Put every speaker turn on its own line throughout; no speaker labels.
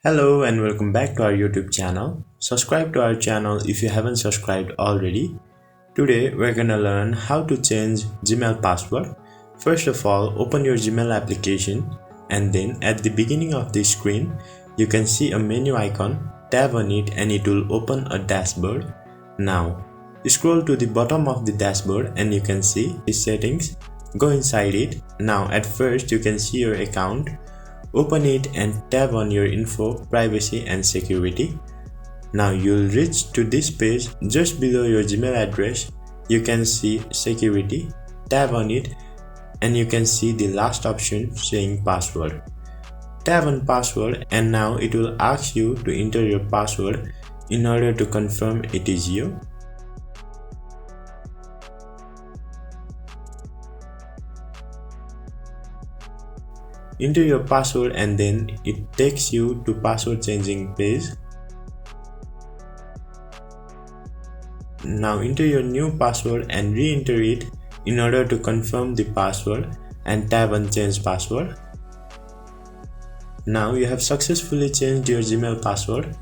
Hello and welcome back to our YouTube channel. Subscribe to our channel if you haven't subscribed already. Today we're gonna learn how to change Gmail password. First of all, open your Gmail application and then at the beginning of the screen, you can see a menu icon. Tap on it and it will open a dashboard. Now, scroll to the bottom of the dashboard and you can see the settings. Go inside it. Now at first you can see your account. Open it and tap on your info, privacy and security. Now you'll reach to this page. Just below your Gmail address, you can see security. Tap on it and you can see the last option saying password. Tap on password and now it will ask you to enter your password in order to confirm it is you. Enter your password and then it takes you to password changing page. Now enter your new password and re-enter it in order to confirm the password and tap on change password. Now you have successfully changed your Gmail password.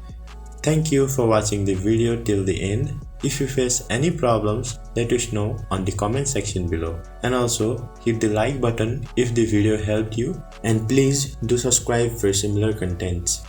Thank you for watching the video till the end. If you face any problems, let us know on the comment section below. And also hit the like button if the video helped you, and please do subscribe for similar contents.